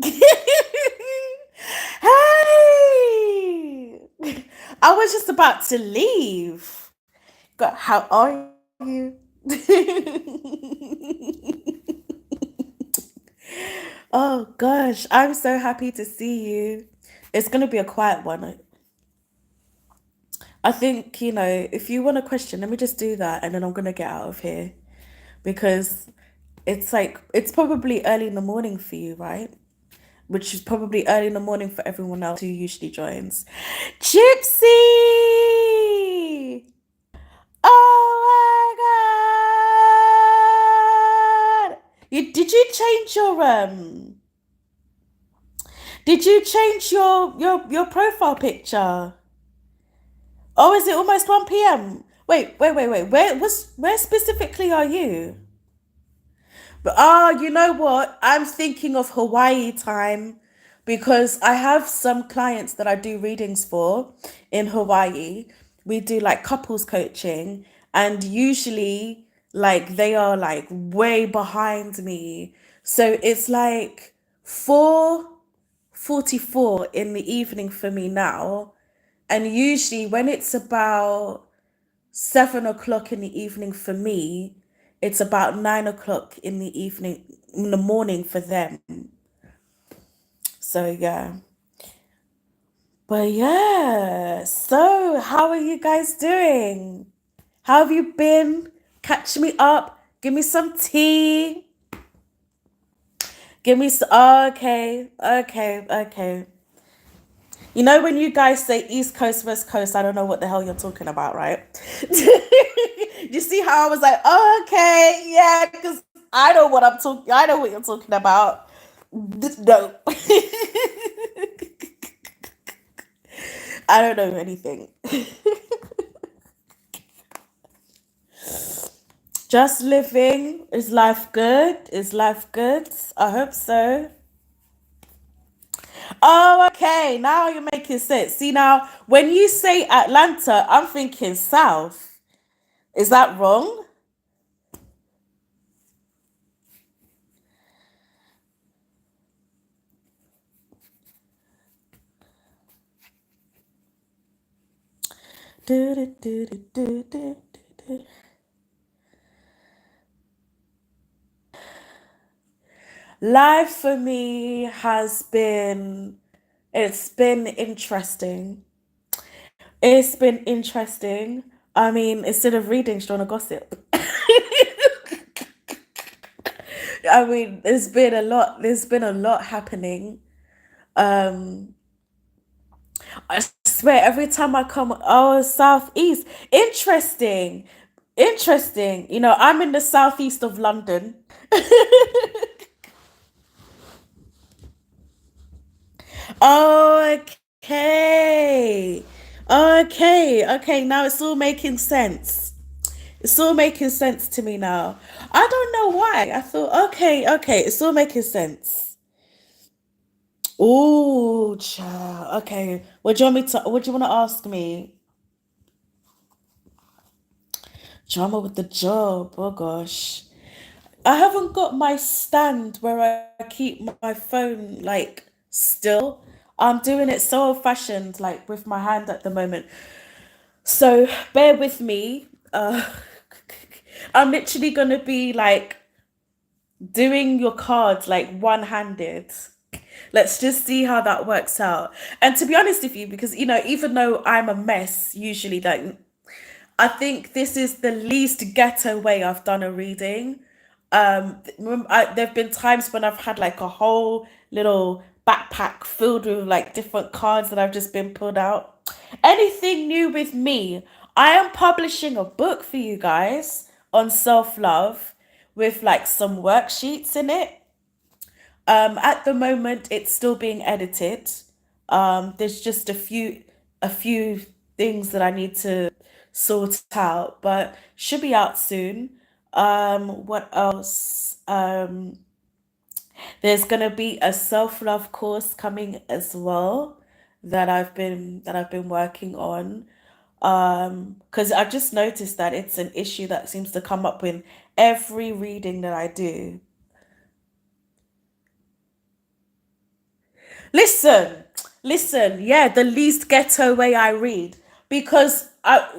Hey! I was just about to leave. God, how are you? Oh gosh, I'm so happy to see you. It's gonna be a quiet one. I think, if you want a question, let me just do that and then I'm gonna get out of here because it's probably early in the morning for you, right? Which is probably early in the morning for everyone else who usually joins. Gypsy! Oh my god! Did you change your profile picture? Oh, is it almost 1 p.m.? Wait. Where specifically are you? But you know what? I'm thinking of Hawaii time because I have some clients that I do readings for in Hawaii. We do like couples coaching, and usually like they are like way behind me. So it's like 4:44 in the evening for me now. And usually when it's about 7 o'clock in the evening for me, it's about 9 o'clock in the morning for them. So yeah. But yeah. So how are you guys doing? How have you been? Catch me up. Give me some tea. Give me some. Okay. You know when you guys say East Coast, West Coast, I don't know what the hell you're talking about, right? You see how I was like, oh, okay, yeah, because I know what I'm talking. I know what you're talking about. No, I don't know anything. Just living. Is life good? Is life good? I hope so. Oh, okay. Now you're making sense. See, now when you say Atlanta, I'm thinking South. Is that wrong? Do, do, do, do, do, do, do. Life for me it's been interesting. It's been interesting. I mean, instead of reading, do you want to gossip? I mean, there's been a lot happening. Um, I swear every time I come, oh, Southeast, interesting. I'm in the southeast of London. Okay. Okay. Now it's all making sense. It's all making sense to me now. I don't know why. I thought, okay. It's all making sense. Oh, child. Okay. What do you want to ask me? Drama with the job. Oh, gosh. I haven't got my stand where I keep my phone like still. I'm doing it so old fashioned, like with my hand at the moment. So bear with me. I'm literally gonna be like doing your cards like one handed. Let's just see how that works out. And to be honest with you, because even though I'm a mess usually, like I think this is the least ghetto way I've done a reading. There've been times when I've had like a whole little backpack filled with like different cards that I've just been pulled out. Anything new with me? I am publishing a book for you guys on self-love with like some worksheets in it. At the moment, it's still being edited. There's just a few things that I need to sort out, but should be out soon. What else? There's gonna be a self-love course coming as well that I've been working on. Because I've just noticed that it's an issue that seems to come up in every reading that I do. Listen, listen. Yeah, the least ghetto way I read, because I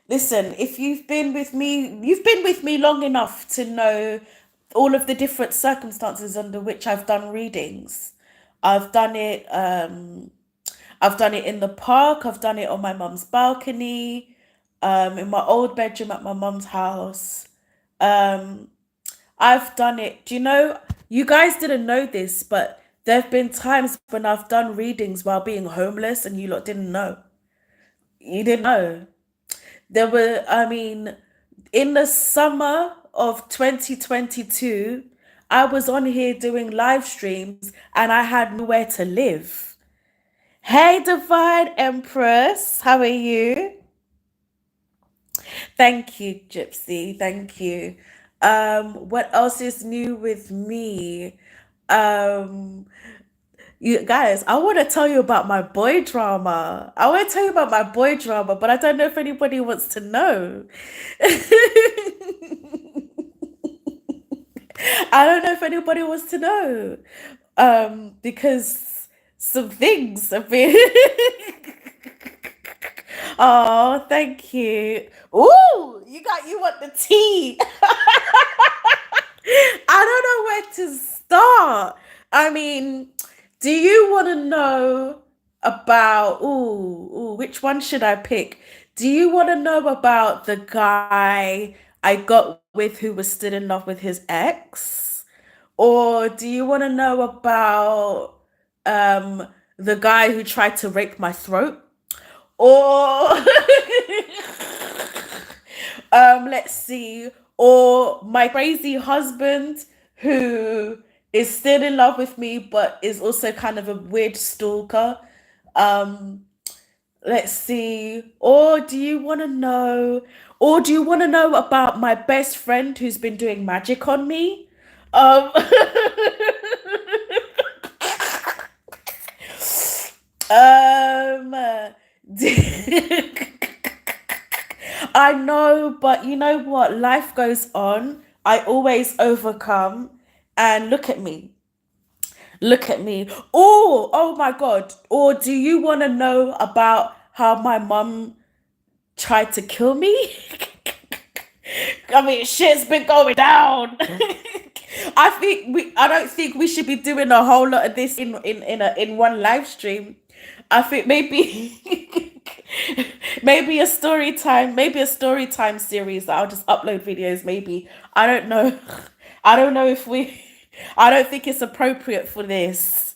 listen. If you've been with me long enough to know all of the different circumstances under which I've done readings. I've done it. I've done it in the park. I've done it on my mum's balcony. In my old bedroom at my mum's house. Um, I've done it. Do you know? You guys didn't know this, but there have been times when I've done readings while being homeless, and you lot didn't know. You didn't know. There were, I mean, in the summer of 2022, I was on here doing live streams and I had nowhere to live. Hey, Divine Empress, how are you? Thank you, Gypsy. Thank you. What else is new with me? Um, you guys, I want to tell you about my boy drama. I want to tell you about my boy drama, but I don't know if anybody wants to know. I don't know if anybody wants to know. Because some things have been. Oh, thank you. Ooh, you want the tea. I don't know where to start. I mean, do you want to know about, which one should I pick? Do you want to know about the guy I got with who was still in love with his ex? Or do you want to know about um the guy who tried to rape my throat? Or let's see, or my crazy husband who is still in love with me but is also kind of a weird stalker. Um, let's see. Or do you want to know about my best friend who's been doing magic on me? Um, um, I know, but you know what? Life goes on. I always overcome. And look at me. Look at me. Oh my God. Or do you want to know about how my mum tried to kill me? I mean, shit's been going down. I don't think we should be doing a whole lot of this in one live stream. I think maybe maybe a story time series that I'll just upload videos maybe. I don't know. I don't know if we I don't think it's appropriate for this.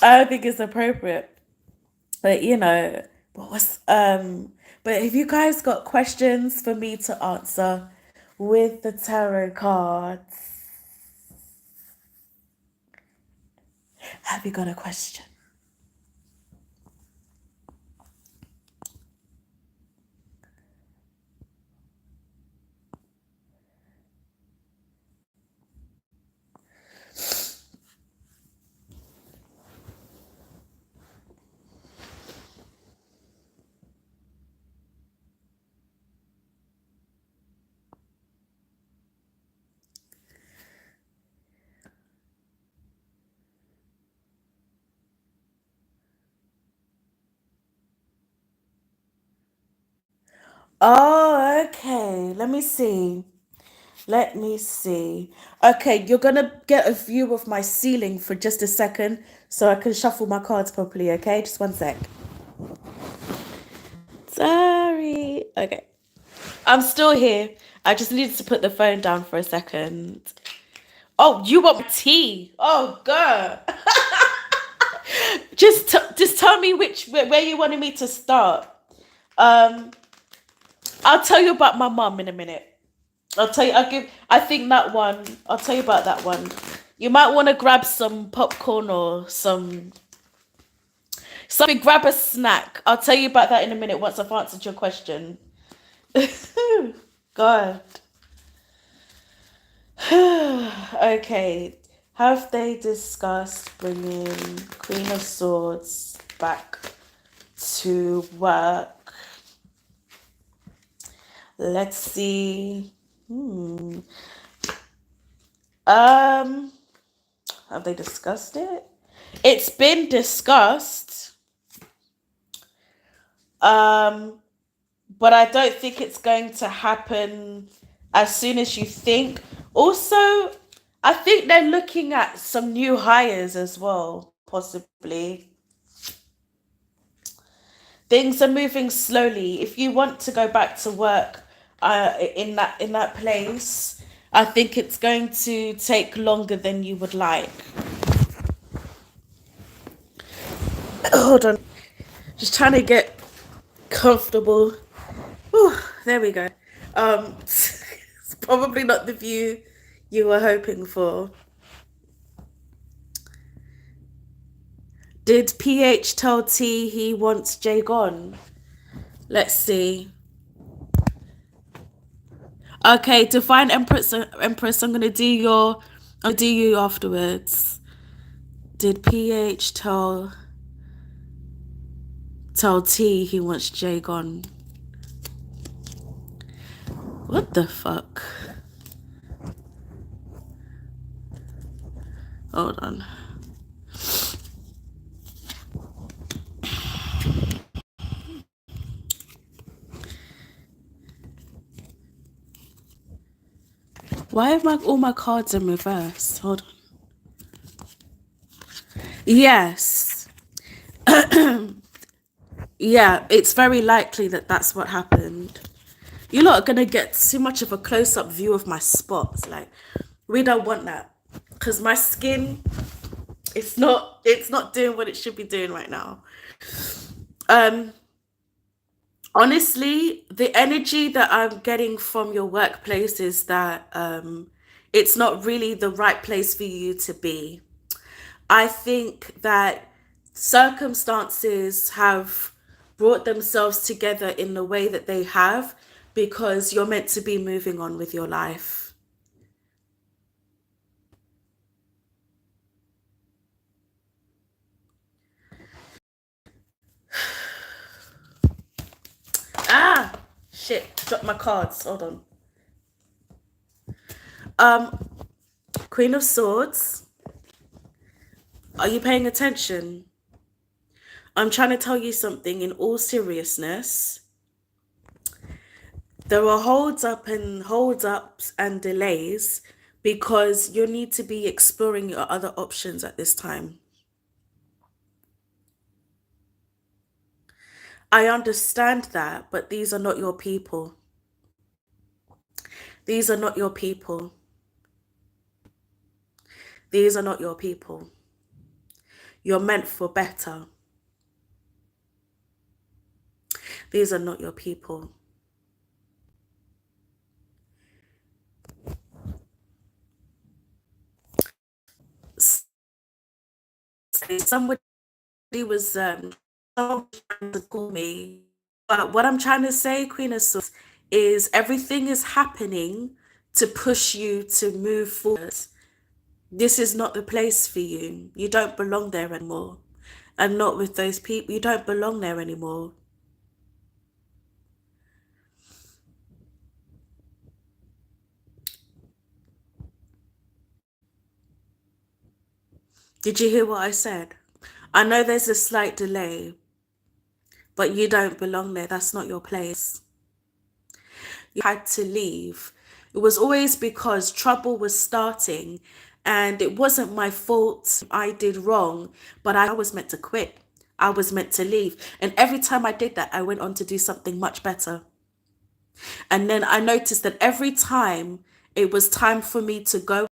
I don't think it's appropriate. But what was but have you guys got questions for me to answer with the tarot cards? Have you got a question? Oh, okay. Let me see. Let me see. Okay, you're gonna get a view of my ceiling for just a second so I can shuffle my cards properly, okay? Just one sec. Sorry. Okay. I'm still here. I just needed to put the phone down for a second. Oh, you want tea? Oh, girl. Just tell me where you wanted me to start. Um, I'll tell you about my mum in a minute. I think that one, I'll tell you about that one. You might want to grab some popcorn or something, grab a snack. I'll tell you about that in a minute once I've answered your question. God. Okay. Have they discussed bringing Queen of Swords back to work? Let's see. Um, Have they discussed it? It's been discussed, um, but I don't think it's going to happen as soon as you think. Also, I think they're looking at some new hires as well, possibly. Things are moving slowly. If you want to go back to work in that place, I think it's going to take longer than you would like. Hold on, just trying to get comfortable. Whew, there we go. It's probably not the view you were hoping for. Did PH tell T he wants Jay gone? Let's see. Okay, Divine Empress, Empress, I'll do you afterwards. Did PH tell T he wants Jay gone? What the fuck? Hold on. Why are all my cards in reverse? Hold on. Yes. Yeah, it's very likely that that's what happened. You're not gonna get too much of a close-up view of my spots. Like, we don't want that, because my skin, it's not doing what it should be doing right now. Honestly, the energy that I'm getting from your workplace is that it's not really the right place for you to be. I think that circumstances have brought themselves together in the way that they have because you're meant to be moving on with your life. Ah, shit, dropped my cards. Hold on. Queen of Swords. Are you paying attention? I'm trying to tell you something in all seriousness. There are holds ups and delays because you need to be exploring your other options at this time. I understand that, but these are not your people. These are not your people. These are not your people. You're meant for better. These are not your people. Somebody was someone was trying to call me, but what I'm trying to say, Queen of Swords, is everything is happening to push you to move forward. This is not the place for you. You don't belong there anymore. And not with those people. You don't belong there anymore. Did you hear what I said? I know there's a slight delay, but you don't belong there. That's not your place. You had to leave. It was always because trouble was starting and it wasn't my fault. I did wrong, but I was meant to quit. I was meant to leave. And every time I did that, I went on to do something much better. And then I noticed that every time it was time for me to go.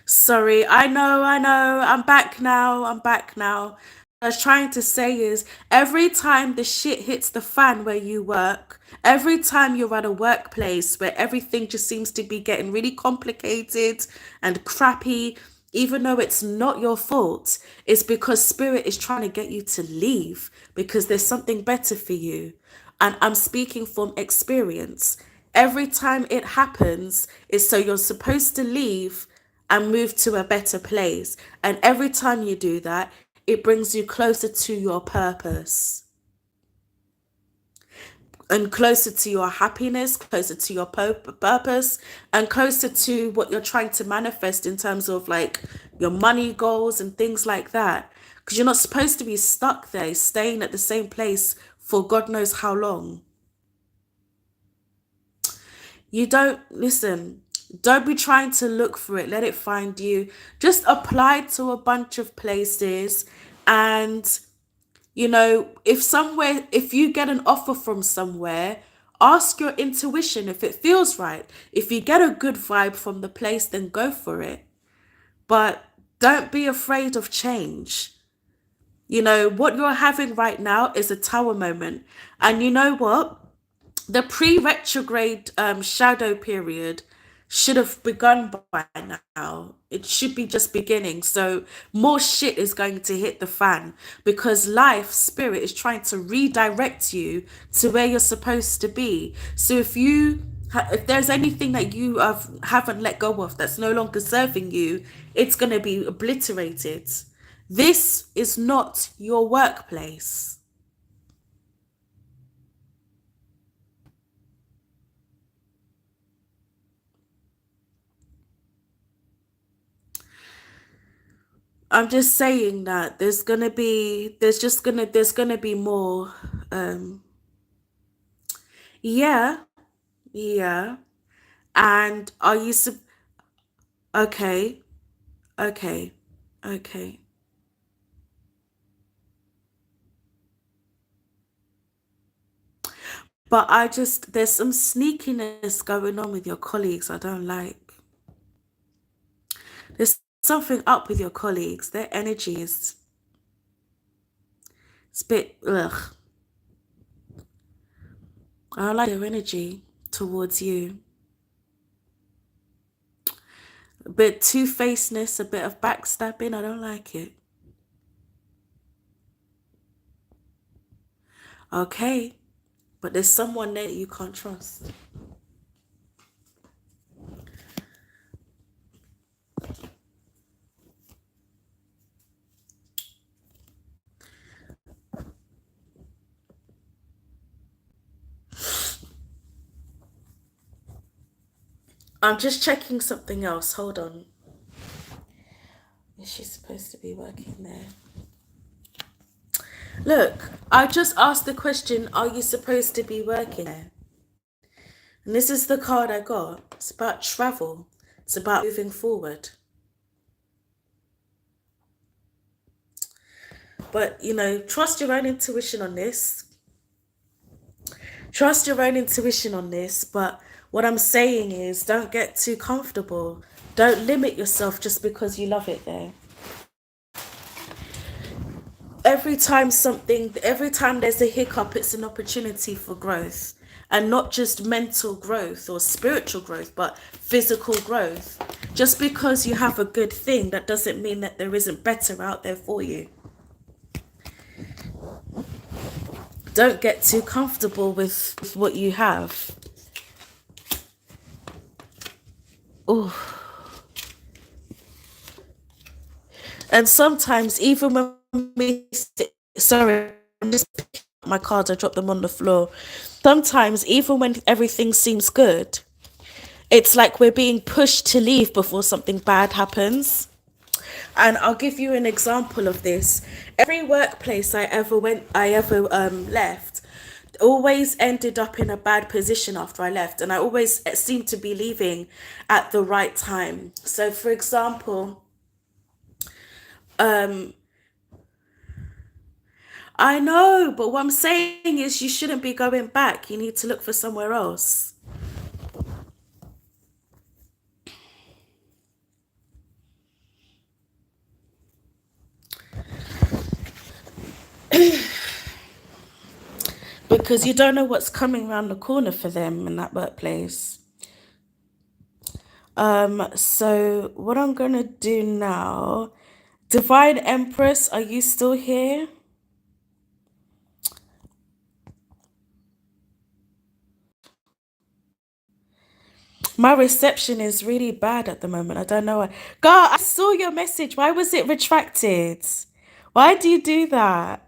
Sorry, I know. I'm back now. I'm back now. What I was trying to say is every time the shit hits the fan where you work, every time you're at a workplace where everything just seems to be getting really complicated and crappy, even though it's not your fault, it's because spirit is trying to get you to leave because there's something better for you. And I'm speaking from experience. Every time it happens, it's so you're supposed to leave and move to a better place. And every time you do that, it brings you closer to your purpose. and closer to your happiness, closer to your purpose, and closer to what you're trying to manifest in terms of like your money goals and things like that. Because you're not supposed to be stuck there, staying at the same place for God knows how long. You don't, listen, don't be trying to look for it, let it find you. Just apply to a bunch of places, and if you get an offer from somewhere, ask your intuition if it feels right. If you get a good vibe from the place, then go for it. But don't be afraid of change. What you're having right now is a tower moment. And you know what? The pre-retrograde shadow period should have begun by now. It should be just beginning. So more shit is going to hit the fan because life spirit is trying to redirect you to where you're supposed to be. So if there's anything that you haven't let go of that's no longer serving you, it's going to be obliterated. This is not your workplace. I'm just saying that there's gonna be more. Um, yeah, yeah. And okay, okay, okay. But there's some sneakiness going on with your colleagues I don't like. There's something up with your colleagues. Their energy is, it's a bit, ugh. I don't like their energy towards you. A bit two-facedness, a bit of backstabbing. I don't like it. Okay. But there's someone there that you can't trust. I'm just checking something else. Hold on. Is she supposed to be working there? Look, I just asked the question, are you supposed to be working there? And this is the card I got. It's about travel. It's about moving forward. But, trust your own intuition on this. Trust your own intuition on this. But what I'm saying is don't get too comfortable. Don't limit yourself just because you love it there. Every time there's a hiccup, it's an opportunity for growth. And not just mental growth or spiritual growth, but physical growth. Just because you have a good thing, that doesn't mean that there isn't better out there for you. Don't get too comfortable with what you have. Oh. And sometimes even when sorry, I'm just picking up my cards, I dropped them on the floor. Sometimes even when everything seems good, it's like we're being pushed to leave before something bad happens. And I'll give you an example of this. Every workplace I ever left always ended up in a bad position after I left, and I always seemed to be leaving at the right time. So for example, I know, but what I'm saying is you shouldn't be going back. You need to look for somewhere else. Because you don't know what's coming around the corner for them in that workplace. So what I'm gonna do now, Divine Empress, are you still here? My reception is really bad at the moment. I don't know why. God, I saw your message. Why was it retracted? Why do you do that?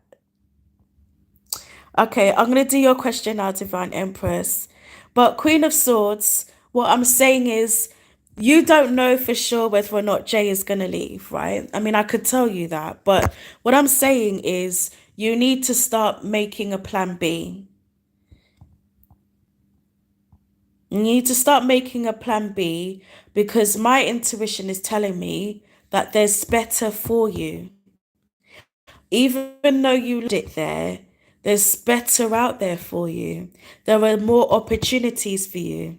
Okay, I'm gonna do your question now, Divine Empress. But Queen of Swords, what I'm saying is you don't know for sure whether or not Jay is gonna leave, right? I mean, I could tell you that, but what I'm saying is you need to start making a plan B. You need to start making a plan B because my intuition is telling me that there's better for you. Even though you left it there, there's better out there for you. There are more opportunities for you.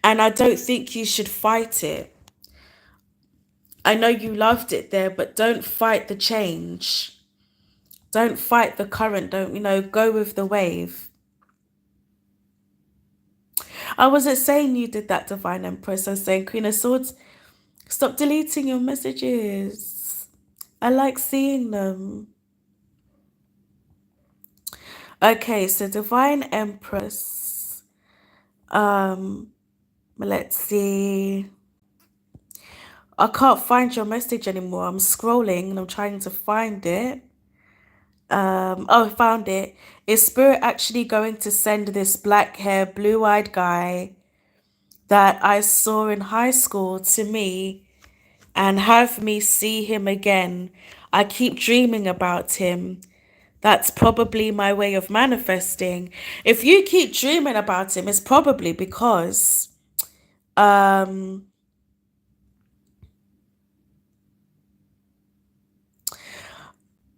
And I don't think you should fight it. I know you loved it there, but don't fight the change. Don't fight the current. Don't, go with the wave. I wasn't saying you did that, Divine Empress. I was saying, Queen of Swords, stop deleting your messages. I like seeing them. Okay, so Divine Empress. Let's see. I can't find your message anymore. I'm scrolling and I'm trying to find it. Oh, I found it. Is Spirit actually going to send this black hair, blue eyed guy that I saw in high school to me and have me see him again? I keep dreaming about him. That's probably my way of manifesting. If you keep dreaming about him, it's probably because um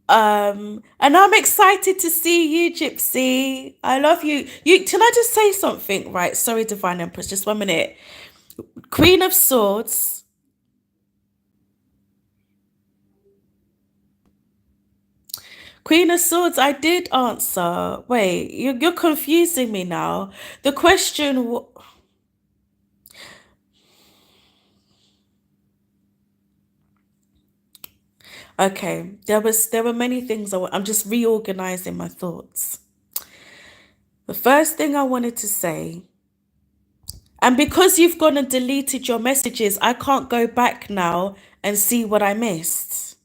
and I'm excited to see you, Gypsy. I love you. Can I just say something? Right. Sorry, Divine Empress, just 1 minute. Queen of Swords. Queen of Swords, I did answer. Wait, you're confusing me now. The question okay, there were many things I'm just reorganizing my thoughts. The first thing I wanted to say, and because you've gone and deleted your messages, I can't go back now and see what I missed.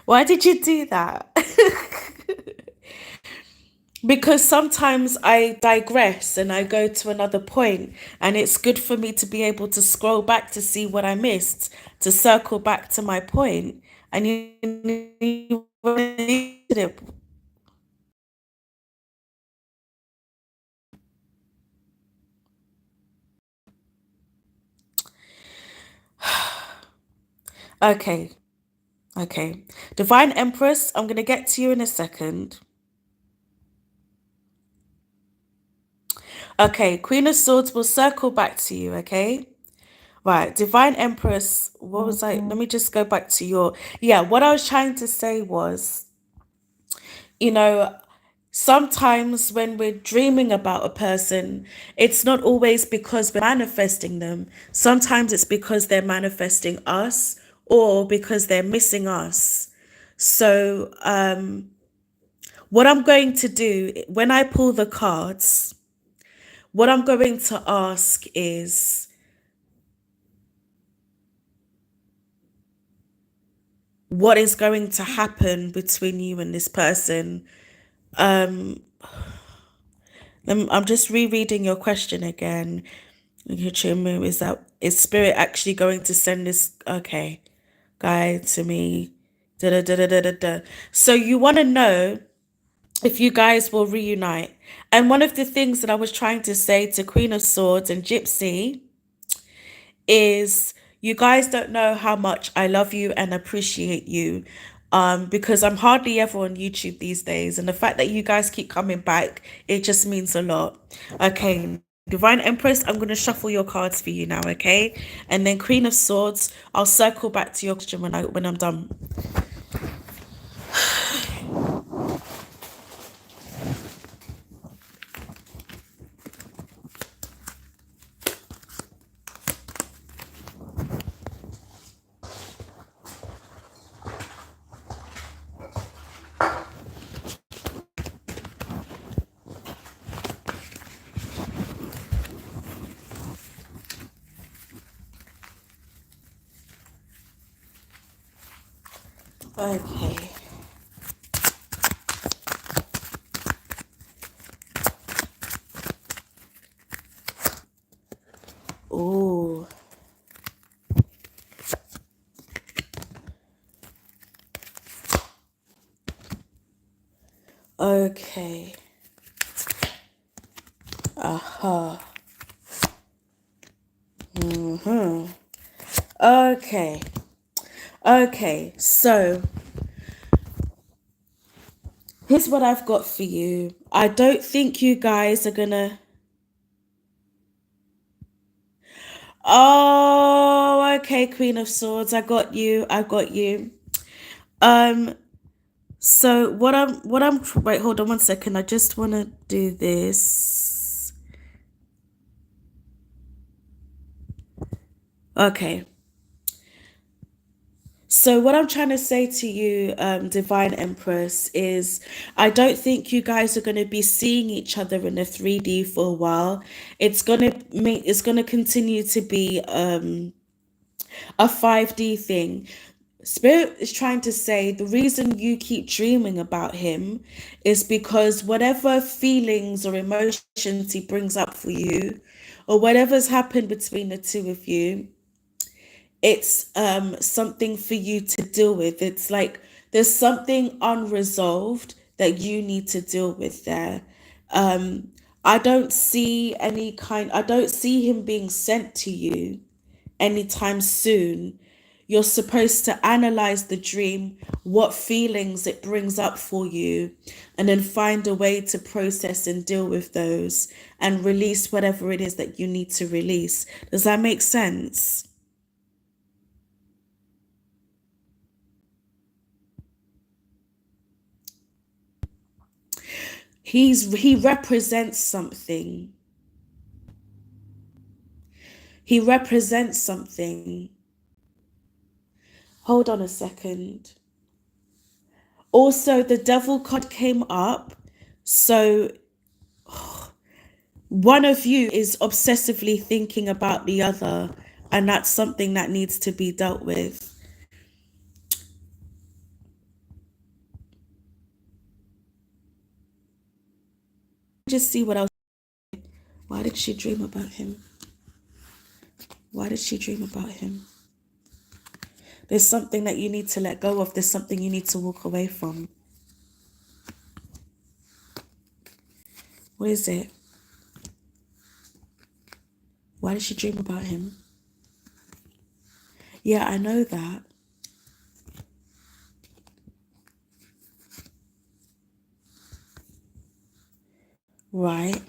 Why did you do that? Because sometimes I digress and I go to another point, and it's good for me to be able to scroll back to see what I missed, to circle back to my point. And you deleted it. Okay, okay. Divine Empress, I'm going to get to you in a second. Okay, Queen of Swords will circle back to you, okay? Right, Divine Empress, what was I? Let me just go back to your. Yeah, what I was trying to say was, you know, sometimes when we're dreaming about a person, it's not always because we're manifesting them. Sometimes it's because they're manifesting us or because they're missing us. So, what I'm going to do when I pull the cards, what I'm going to ask is, what is going to happen between you and this person? Um, I'm just rereading your question again. Is Spirit actually going to send this guy to me? Da, da, da, da, da, da, da. So you want to know if you guys will reunite. And one of the things that I was trying to say to Queen of Swords and Gypsy is you guys don't know how much I love you and appreciate you. Because I'm hardly ever on YouTube these days, and the fact that you guys keep coming back, it just means a lot. Okay, Divine Empress, I'm gonna shuffle your cards for you now, okay? And then Queen of Swords, I'll circle back to your question when I'm done. Okay. Oh. Okay. Uh-huh. Mm-hmm. Okay. Okay. So here's what I've got for you. I don't think you guys are gonna. Oh, okay, Queen of Swords. I got you. I got you. Um, so what I'm wait, hold on one second. I just wanna do this. Okay. So what I'm trying to say to you, Divine Empress, is I don't think you guys are going to be seeing each other in a 3D for a while. It's gonna continue to be a 5D thing. Spirit is trying to say the reason you keep dreaming about him is because whatever feelings or emotions he brings up for you, or whatever's happened between the two of you, it's something for you to deal with. It's like there's something unresolved that you need to deal with there. um I don't see him being sent to you anytime soon. You're supposed to analyze the dream, what feelings it brings up for you, and then find a way to process and deal with those and release whatever it is that you need to release. Does that make sense? He represents something. He represents something. Hold on a second. Also, the devil card came up. So one of you is obsessively thinking about the other, and that's something that needs to be dealt with. Just see what else. Why did she dream about him? Why did she dream about him? There's something that you need to let go of. There's something you need to walk away from. What is it? Why did she dream about him? Yeah, I know that. Right.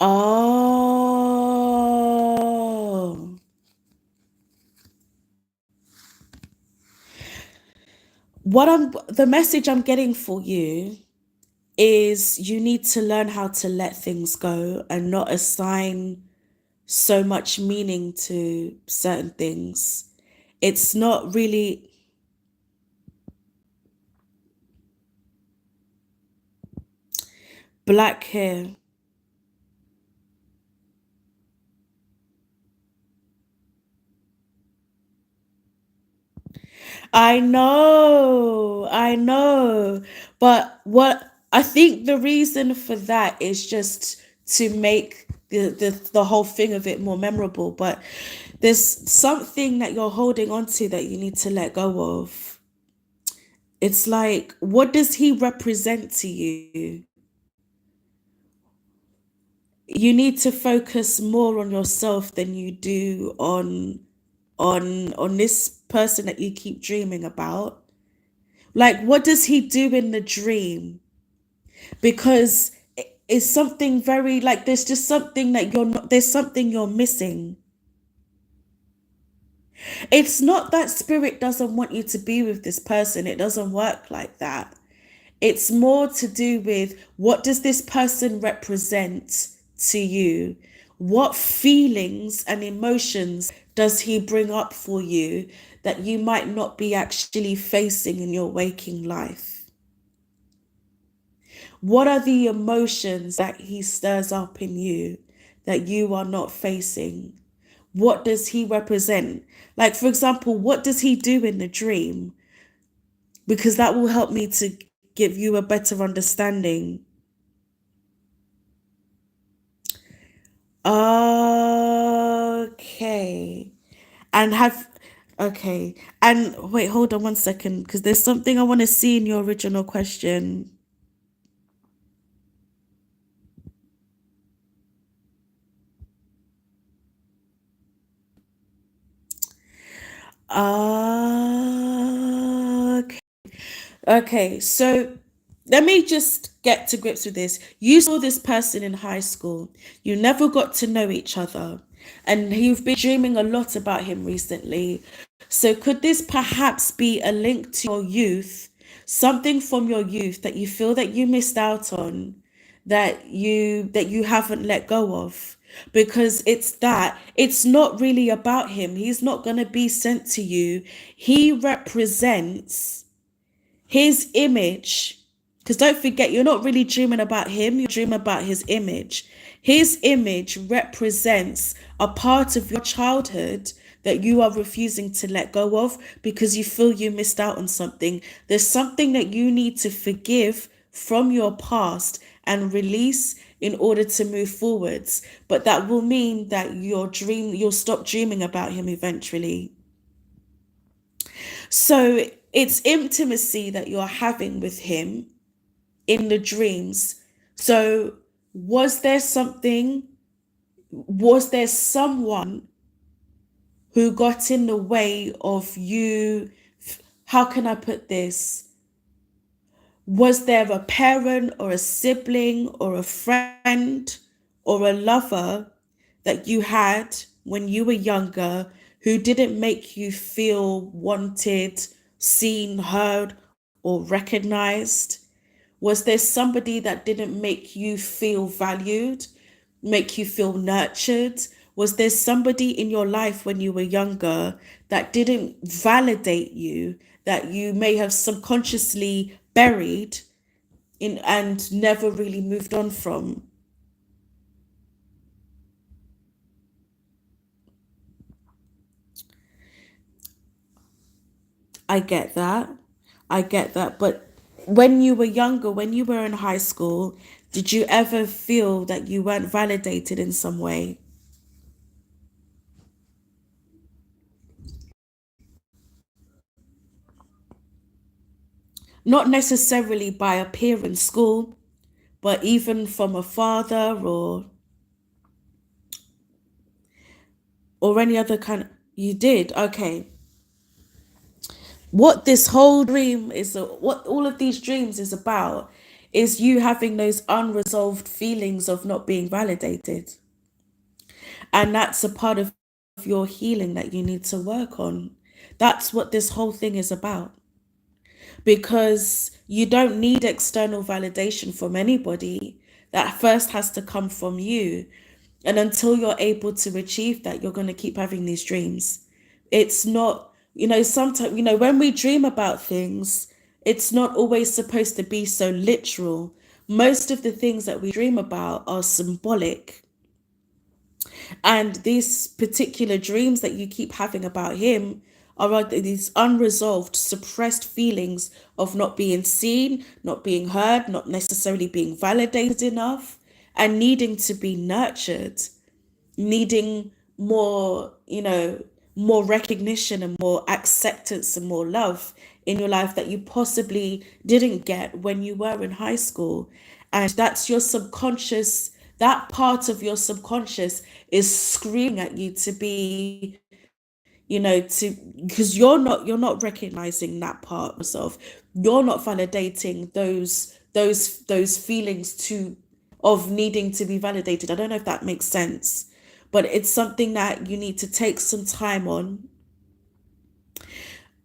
Oh. The message I'm getting for you is you need to learn how to let things go and not assign so much meaning to certain things. It's not really black hair. I know. But what I think the reason for that is just to make the whole thing of it more memorable. But there's something that you're holding on to that you need to let go of. It's like, what does he represent to you? You need to focus more on yourself than you do on this person that you keep dreaming about. Like, what does he do in the dream? Because it's something very, like, there's just something that you're not, there's something you're missing. It's not that spirit doesn't want you to be with this person. It doesn't work like that. It's more to do with, what does this person represent to you? What feelings and emotions does he bring up for you that you might not be actually facing in your waking life? What are the emotions that he stirs up in you that you are not facing? What does he represent? Like, for example, what does he do in the dream? Because that will help me to give you a better understanding. Okay. And okay. And wait, hold on one second, because there's something I want to see in your original question. Okay. Okay, so let me just get to grips with this. You saw this person in high school. You never got to know each other. And you've been dreaming a lot about him recently. So could this perhaps be a link to your youth, something from your youth that you feel that you missed out on, that you haven't let go of? Because it's not really about him. He's not going to be sent to you. He represents his image, because don't forget, you're not really dreaming about him, you're dreaming about his image. His image represents a part of your childhood that you are refusing to let go of because you feel you missed out on something. There's something that you need to forgive from your past and release in order to move forwards, but that will mean that you'll stop dreaming about him eventually. So it's intimacy that you're having with him in the dreams. So was there someone who got in the way of you? How can I put this? Was there a parent or a sibling or a friend or a lover that you had when you were younger who didn't make you feel wanted, seen, heard, or recognized? Was there somebody that didn't make you feel valued, make you feel nurtured? Was there somebody in your life when you were younger that didn't validate you, that you may have subconsciously buried in and never really moved on from? I get that. I get that. But when you were younger, when you were in high school, did you ever feel that you weren't validated in some way? Not necessarily by a peer in school, but even from a father or any other kind of, you did. Okay. What this whole dream is, what all of these dreams is about, is you having those unresolved feelings of not being validated. And that's a part of your healing that you need to work on. That's what this whole thing is about. Because you don't need external validation from anybody. That first has to come from you. And until you're able to achieve that, you're going to keep having these dreams. It's not, sometimes, when we dream about things, it's not always supposed to be so literal. Most of the things that we dream about are symbolic. And these particular dreams that you keep having about him are these unresolved, suppressed feelings of not being seen, not being heard, not necessarily being validated enough, and needing to be nurtured, needing more, more recognition and more acceptance and more love in your life that you possibly didn't get when you were in high school. And that's your subconscious, that part of your subconscious is screaming at you to be, to, because you're not recognizing that part of yourself. You're not validating those feelings of needing to be validated. I don't know if that makes sense, but it's something that you need to take some time on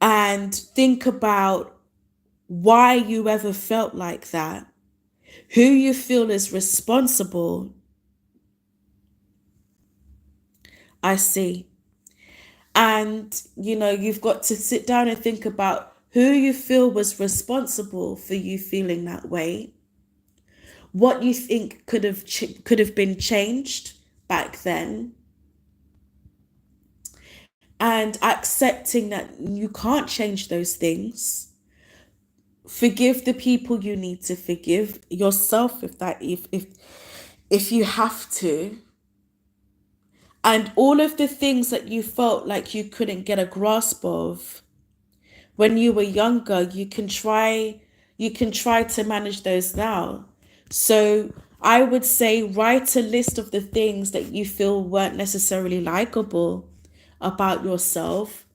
and think about why you ever felt like that, who you feel is responsible. I see. And, you've got to sit down and think about who you feel was responsible for you feeling that way, what you think could have been changed back then, and accepting that you can't change those things. Forgive the people you need to forgive, yourself if you have to. And all of the things that you felt like you couldn't get a grasp of when you were younger, you can try to manage those now. So I would say write a list of the things that you feel weren't necessarily likable about yourself,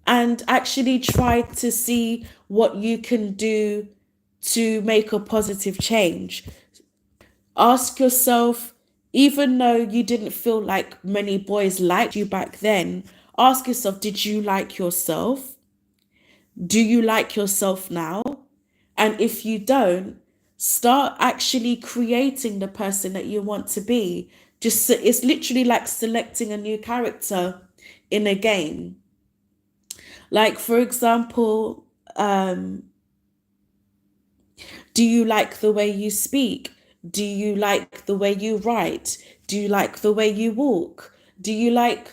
and actually try to see what you can do to make a positive change. Ask yourself, even though you didn't feel like many boys liked you back then, ask yourself, did you like yourself? Do you like yourself now? And if you don't, start actually creating the person that you want to be. It's literally like selecting a new character in a game. Like, for example, do you like the way you speak? Do you like the way you write? Do you like the way you walk? Do you like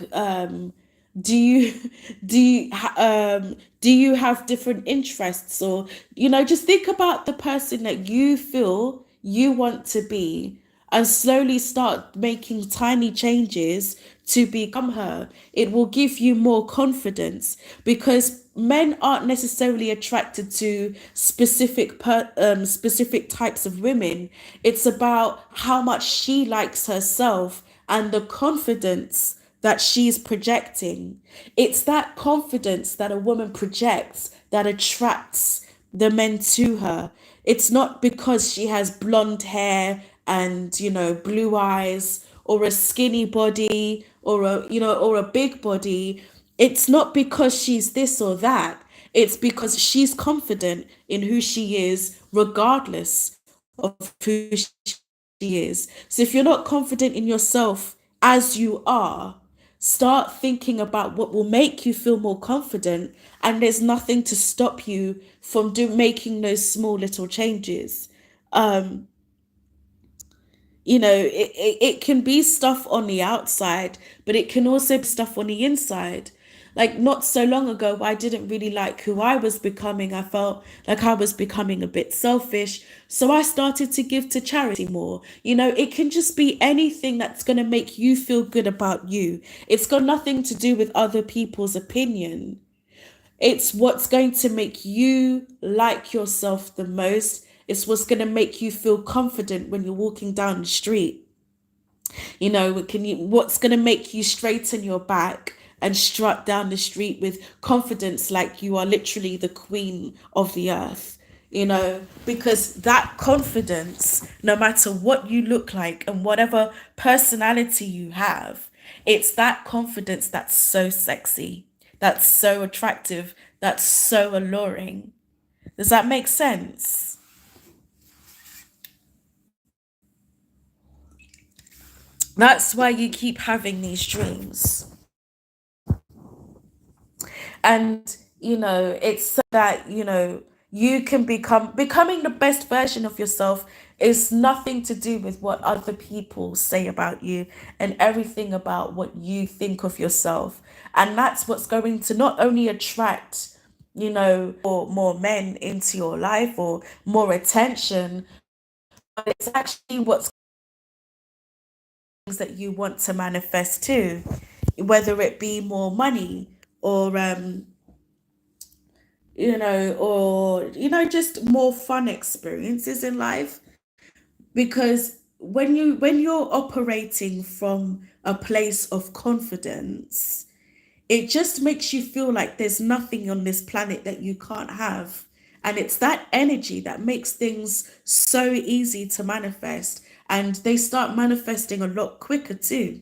do you do you have different interests, or just think about the person that you feel you want to be, and slowly start making tiny changes to become her. It will give you more confidence, because men aren't necessarily attracted to specific types of women. It's about how much she likes herself and the confidence that she's projecting. It's that confidence that a woman projects that attracts the men to her. It's not because she has blonde hair and, blue eyes, or a skinny body, or a big body. It's not because she's this or that. It's because she's confident in who she is, regardless of who she is. So if you're not confident in yourself as you are, start thinking about what will make you feel more confident, and there's nothing to stop you from making those small little changes. It can be stuff on the outside, but it can also be stuff on the inside. Like, not so long ago, I didn't really like who I was becoming. I felt like I was becoming a bit selfish. So I started to give to charity more. It can just be anything that's going to make you feel good about you. It's got nothing to do with other people's opinion. It's what's going to make you like yourself the most. It's what's going to make you feel confident when you're walking down the street. What's going to make you straighten your back and strut down the street with confidence, like you are literally the queen of the earth. Because that confidence, no matter what you look like and whatever personality you have, it's that confidence that's so sexy, that's so attractive, that's so alluring. Does that make sense? That's why you keep having these dreams. And it's so that you can becoming the best version of yourself is nothing to do with what other people say about you, and everything about what you think of yourself. And that's what's going to not only attract or more men into your life, or more attention, but it's actually what's things that you want to manifest too, whether it be more money, or just more fun experiences in life. Because when you're operating from a place of confidence, it just makes you feel like there's nothing on this planet that you can't have. And it's that energy that makes things so easy to manifest, and they start manifesting a lot quicker too.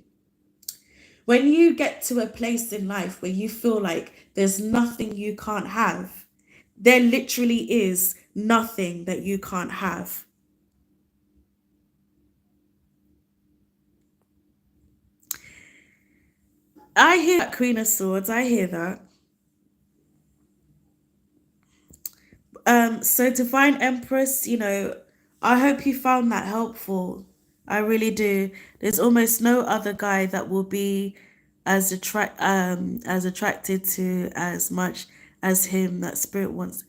When you get to a place in life where you feel like there's nothing you can't have, there literally is nothing that you can't have. I hear that, Queen of Swords. I hear that. So Divine Empress, I hope you found that helpful. I really do. There's almost no other guy that will be as attracted to as much as him that spirit wants.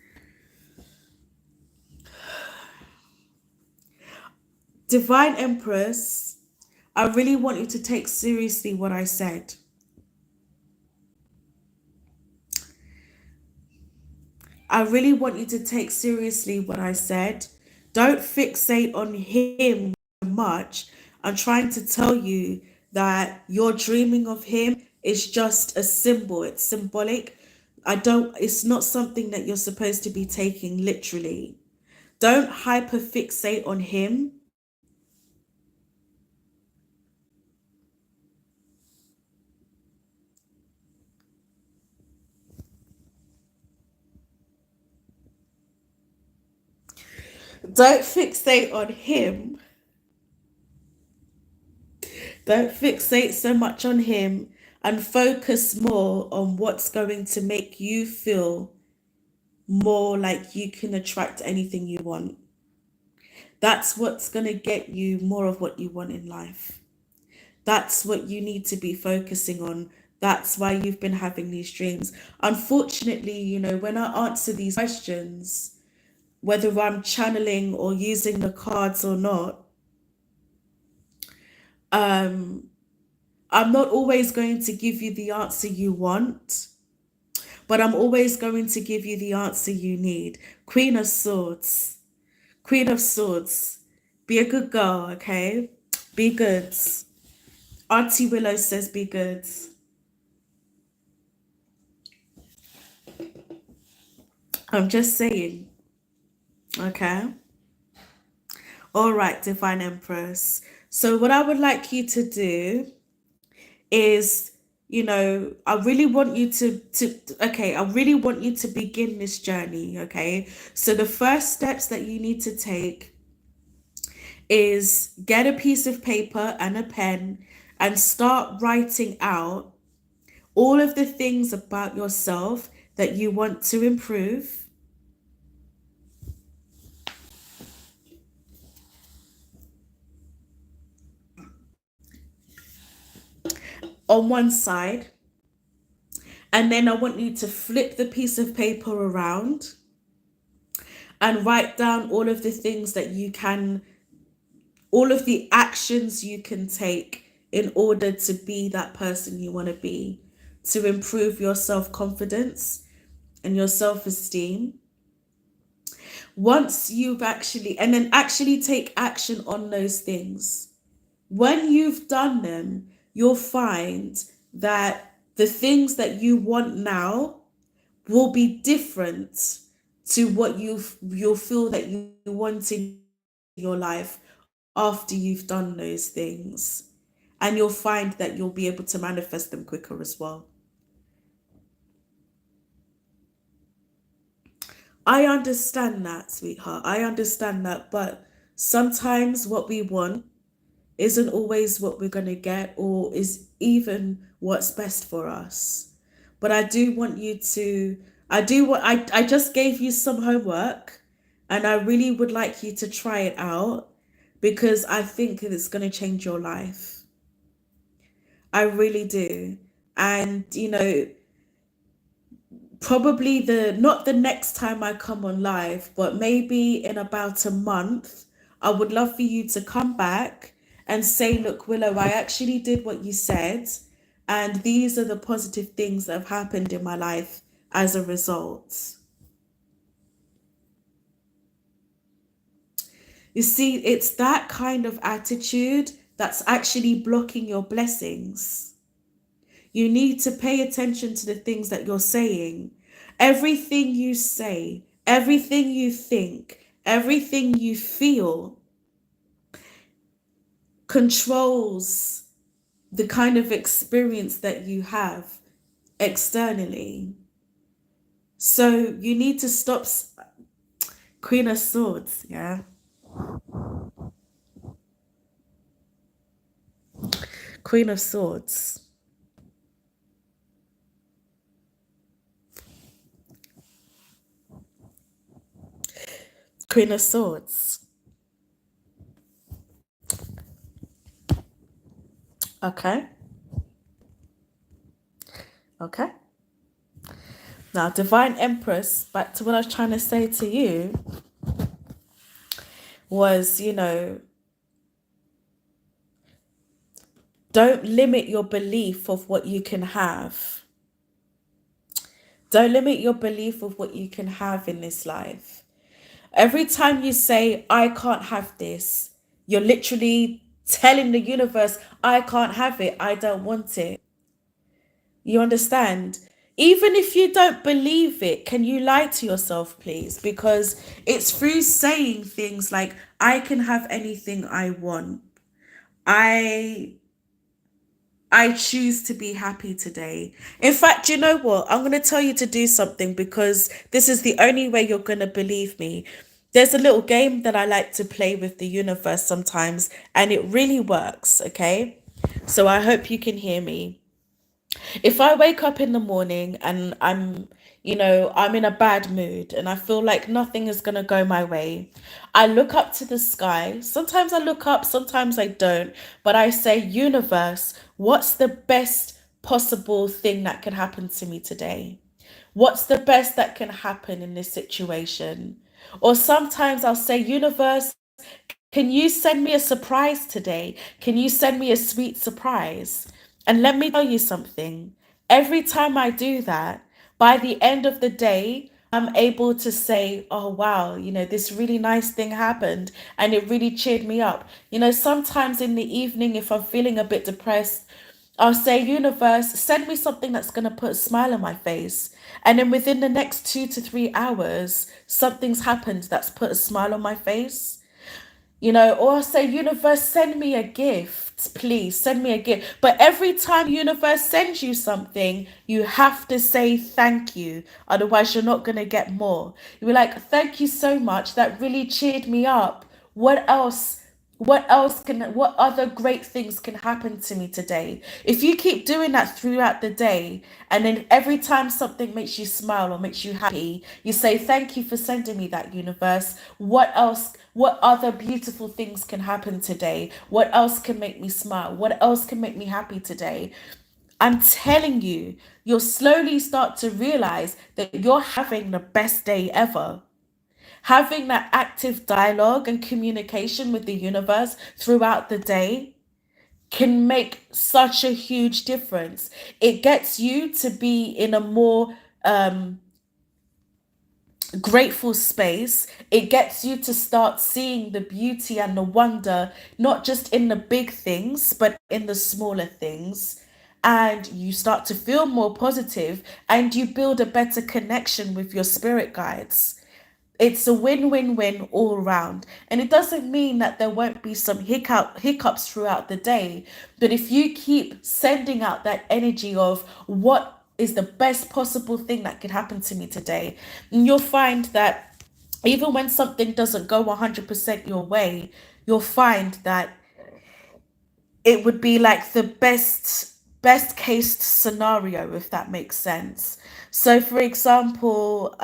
Divine Empress, I really want you to take seriously what I said. I really want you to take seriously what I said. Don't fixate on him much. I'm trying to tell you that you're dreaming of him is just a symbol. It's symbolic. It's not something that you're supposed to be taking literally. Don't hyperfixate on him. Don't fixate on him. Don't fixate so much on him and focus more on what's going to make you feel more like you can attract anything you want. That's what's going to get you more of what you want in life. That's what you need to be focusing on. That's why you've been having these dreams. Unfortunately, when I answer these questions, whether I'm channeling or using the cards or not, um, I'm not always going to give you the answer you want, but I'm always going to give you the answer you need. Queen of Swords. Queen of Swords. Be a good girl, okay? Be good. Auntie Willow says be good. I'm just saying, okay? All right, Divine Empress. So what I would like you to do is, I really want you I really want you to begin this journey, okay? So the first steps that you need to take is get a piece of paper and a pen and start writing out all of the things about yourself that you want to improve on one side. And then I want you to flip the piece of paper around and write down all of the actions you can take in order to be that person you want to be, to improve your self-confidence and your self-esteem. Once you've and then actually take action on those things. When you've done them, you'll find that the things that you want now will be different to what you'll feel that you want in your life after you've done those things. And you'll find that you'll be able to manifest them quicker as well. I understand that, sweetheart. I understand that. But sometimes what we want isn't always what we're going to get or is even what's best for us. But I do want you to, I just gave you some homework and I really would like you to try it out because I think it's going to change your life. I really do. And, probably not the next time I come on live, but maybe in about a month, I would love for you to come back and say, look, Willow, I actually did what you said, and these are the positive things that have happened in my life as a result. You see, it's that kind of attitude that's actually blocking your blessings. You need to pay attention to the things that you're saying. Everything you say, everything you think, everything you feel controls the kind of experience that you have externally. So you need to stop. Queen of Swords, yeah? Queen of Swords. Queen of Swords. Okay. Okay. Now, Divine Empress, back to what I was trying to say to you was, don't limit your belief of what you can have. Don't limit your belief of what you can have in this life. Every time you say, I can't have this, you're literally telling the universe, I can't have it, I don't want it. You understand? Even if you don't believe it, can you lie to yourself, please? Because it's through saying things like, I can have anything I want. I I choose to be happy today. In fact, you know what? I'm going to tell you to do something because this is the only way you're going to believe me. There's a little game that I like to play with the universe sometimes, and it really works, okay? So I hope you can hear me. If I wake up in the morning and I'm in a bad mood and I feel like nothing is going to go my way, I look up to the sky. Sometimes I look up, sometimes I don't, but I say, universe, what's the best possible thing that can happen to me today? What's the best that can happen in this situation? Or sometimes I'll say, universe, can you send me a surprise today? Can you send me a sweet surprise? And let me tell you something. Every time I do that, by the end of the day, I'm able to say, oh, wow, this really nice thing happened and it really cheered me up. Sometimes in the evening, if I'm feeling a bit depressed, I'll say, universe, send me something that's going to put a smile on my face. And then within the next 2 to 3 hours, something's happened that's put a smile on my face. Or say, universe, send me a gift, please send me a gift. But every time universe sends you something, you have to say thank you, otherwise you're not going to get more. You'll be like, thank you so much, that really cheered me up. What other great things can happen to me today? If you keep doing that throughout the day, and then every time something makes you smile or makes you happy, you say, thank you for sending me that, universe. What other beautiful things can happen today? What else can make me smile? What else can make me happy today? I'm telling you, you'll slowly start to realize that you're having the best day ever. Having that active dialogue and communication with the universe throughout the day can make such a huge difference. It gets you to be in a more grateful space. It gets you to start seeing the beauty and the wonder, not just in the big things, but in the smaller things. And you start to feel more positive and you build a better connection with your spirit guides. It's a win-win-win all round. And it doesn't mean that there won't be some hiccups throughout the day. But if you keep sending out that energy of what is the best possible thing that could happen to me today, you'll find that even when something doesn't go 100% your way, you'll find that it would be like the best case scenario, if that makes sense. So for example,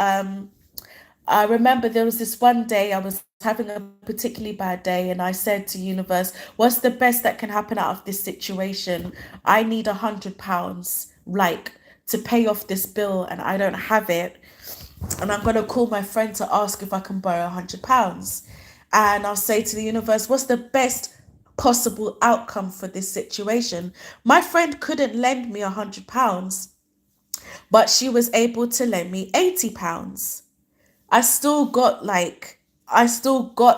I remember there was this one day I was having a particularly bad day, and I said to universe, what's the best that can happen out of this situation? I need £100, like, to pay off this bill, and I don't have it. And I'm going to call my friend to ask if I can borrow £100. And I'll say to the universe, what's the best possible outcome for this situation? My friend couldn't lend me £100, but she was able to lend me £80. I still got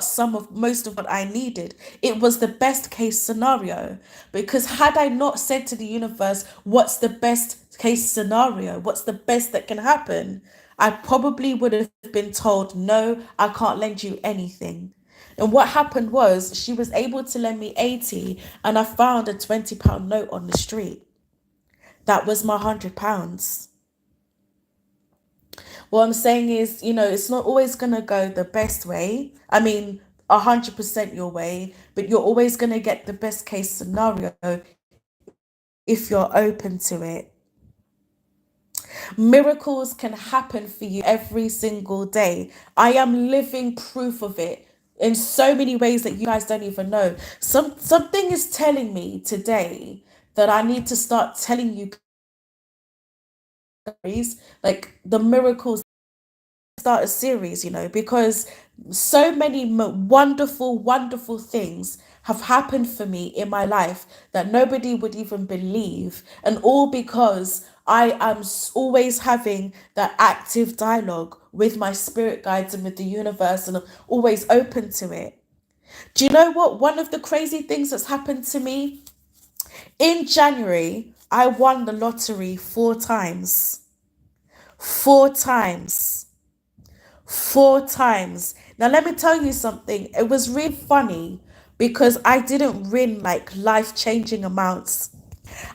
some of most of what I needed. It was the best case scenario, because had I not said to the universe, what's the best case scenario? What's the best that can happen? I probably would have been told, no, I can't lend you anything. And what happened was she was able to lend me 80 and I found a £20 note on the street. That was my £100. What I'm saying is, it's not always going to go the best way. I mean, 100% your way, but you're always going to get the best case scenario if you're open to it. Miracles can happen for you every single day. I am living proof of it in so many ways that you guys don't even know. Something is telling me today that I need to start telling you like the miracles, start a series, because so many wonderful, wonderful things have happened for me in my life that nobody would even believe. And all because I am always having that active dialogue with my spirit guides and with the universe, and I'm always open to it. Do you know what? One of the crazy things that's happened to me in January, I won the lottery 4 times. 4 times. 4 times. Now, let me tell you something. It was really funny because I didn't win like life changing amounts.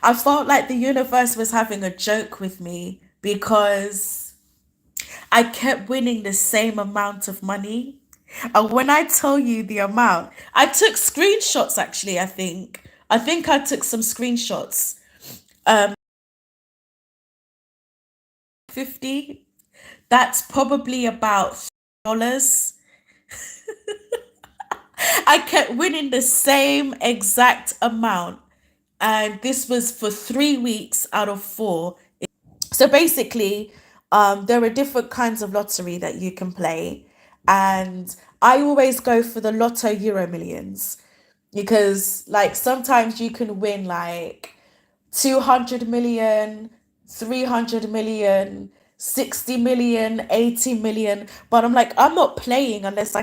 I felt like the universe was having a joke with me because I kept winning the same amount of money. And when I tell you the amount, I took screenshots actually, I think. I think I took some screenshots. 50. That's probably about dollars. I kept winning the same exact amount. And this was for 3 weeks out of 4. So basically, there are different kinds of lottery that you can play. And I always go for the Lotto Euro Millions because, like, sometimes you can win like 200 million, 300 million, 60 million, 80 million. But I'm like, I'm not playing unless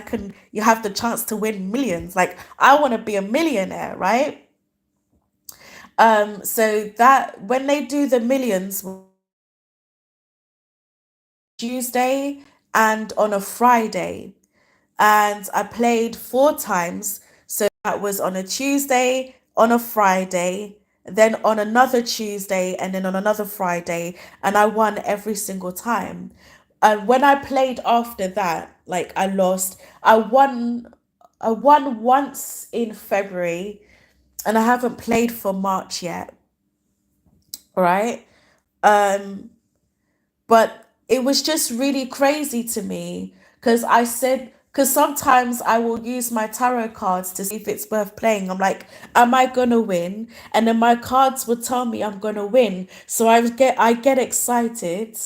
you have the chance to win millions. Like, I want to be a millionaire, right? So that when they do the millions Tuesday and on a Friday, and I played 4 times. So that was on a Tuesday, on a Friday, then on another Tuesday, and then on another Friday, and I won every single time. And when I played after that, like I lost. I won once in February, and I haven't played for March yet, right? Um, but it was just really crazy to me because sometimes I will use my tarot cards to see if it's worth playing. I'm like, am I gonna win? And then my cards would tell me I'm gonna win. So I get excited,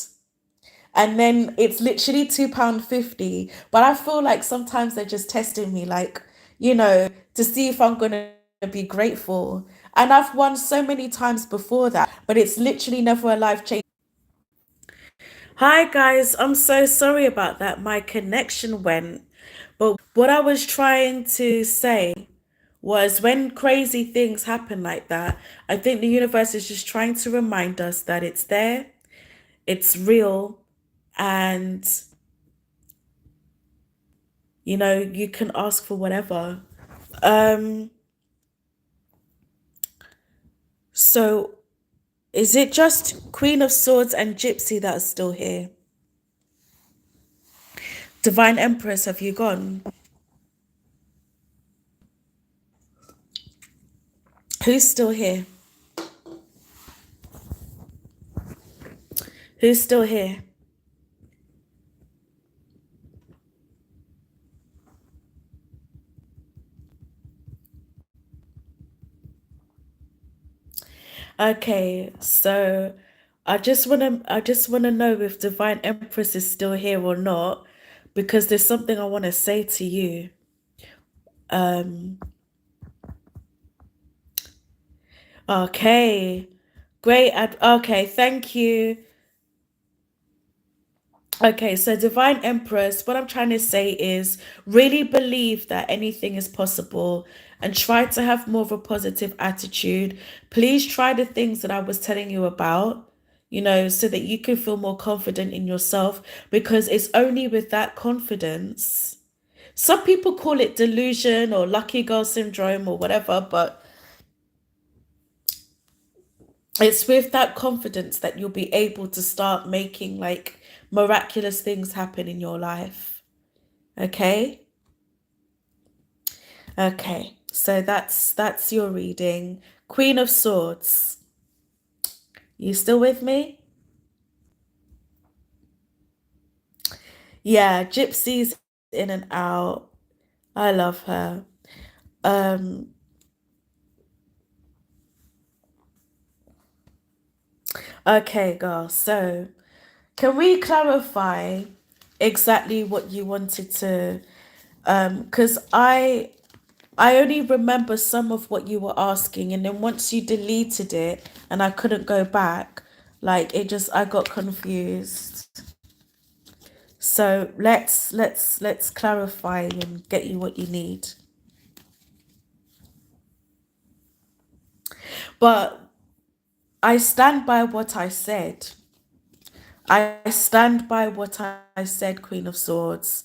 and then it's literally £2.50. But I feel like sometimes they're just testing me, like, to see if I'm gonna be grateful. And I've won so many times before that, but it's literally never a life change. Hi guys, I'm so sorry about that. My connection went. But what I was trying to say was when crazy things happen like that, I think the universe is just trying to remind us that it's there, it's real, and you can ask for whatever. Um, so is it just Queen of Swords and Gypsy that are still here? Divine Empress, have you gone? Who's still here? Who's still here? Okay, so I just wanna know if Divine Empress is still here or not, because there's something I want to say to you. Um, okay. Okay, thank you. Okay, so Divine Empress, what I'm trying to say is really believe that anything is possible and try to have more of a positive attitude. Please try the things that I was telling you about, so that you can feel more confident in yourself, because it's only with that confidence. Some people call it delusion or lucky girl syndrome or whatever, but it's with that confidence that you'll be able to start making like miraculous things happen in your life. Okay? Okay. So that's your reading. Queen of Swords. You still with me? Yeah, Gypsy's in and out. I love her. Um okay, girl. So Can we clarify exactly what you wanted to? Because I only remember some of what you were asking, and then once you deleted it, and I couldn't go back, like it just I got confused. So let's clarify and get you what you need. But I stand by what I said. I stand by what I said, Queen of Swords.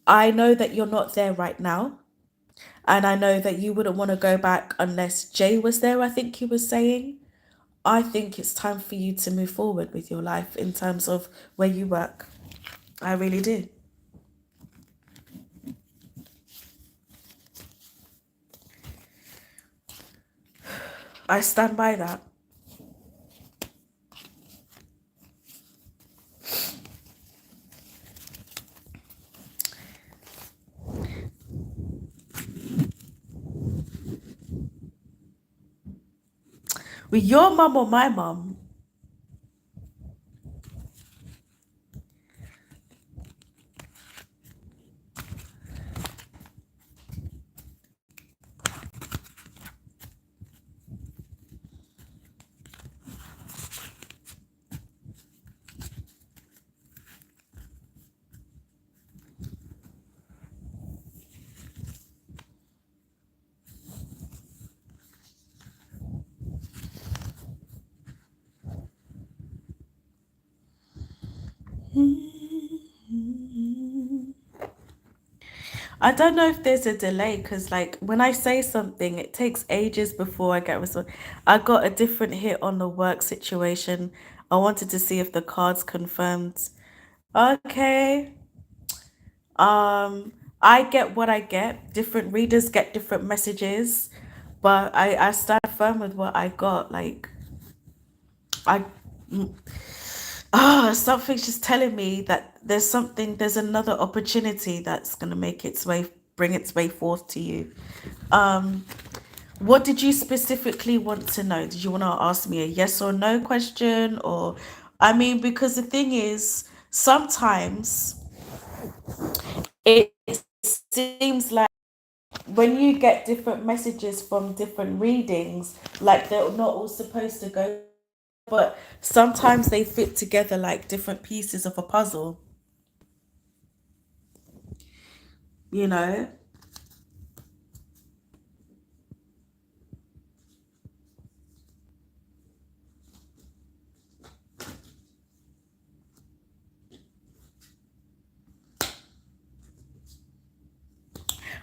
I know that you're not there right now. And I know that you wouldn't want to go back unless Jay was there, I think you were saying. I think it's time for you to move forward with your life in terms of where you work. I really do. I stand by that. With your mum or my mum? I don't know if there's a delay because, like, when I say something, it takes ages before I get a response. I got a different hit on the work situation. I wanted to see if the cards confirmed. Okay. I get what I get. Different readers get different messages, but I stand firm with what I got. Like, I something's just telling me that there's another opportunity that's gonna bring its way forth to you. Um, what did you specifically want to know? Did you want to ask me a yes or no question, or, I mean, because the thing is, sometimes it seems like when you get different messages from different readings, like they're not all supposed to go, but sometimes they fit together like different pieces of a puzzle, you know?